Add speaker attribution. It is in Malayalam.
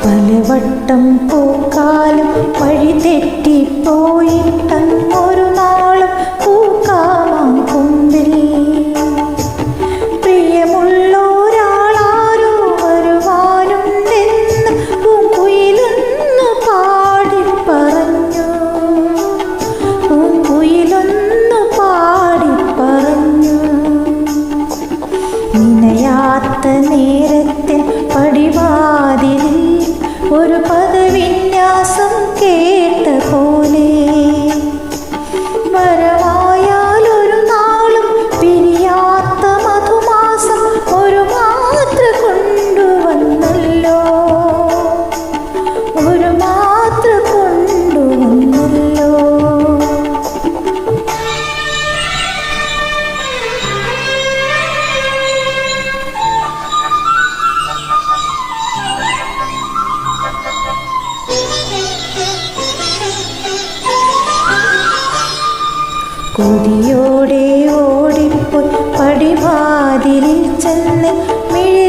Speaker 1: പലവട്ടം പൂക്കാലം വഴി തെറ്റിപ്പോയിട്ടൊരു നാളും പൂക്കാമാം കൊമ്പിൽ പ്രിയമുള്ളൊരാളാരോ വരുവാനുണ്ടെന്ന് പൂങ്കുയിലൊന്നു പാടിപ്പറഞ്ഞു. പൂങ്കുയിലൊന്നു പാടിപ്പറഞ്ഞു. നിനയാത്ത നേരത്തിൽ പടിവാതിലിൽ ഒരു പദവിന്യാസം കേട്ട പോലെ വരവായാലൊരു നാളും പിരിയാത്ത മധുമാസം ഒരു മാത്ര കൊണ്ടുവന്നല്ലോ. ഒരു മാത്ര കൊണ്ടുവന്നല്ലോ. കൊതിയോടെ ഓടിപ്പോയി പടിവാതിലിൽ ചെന്ന് മിഴി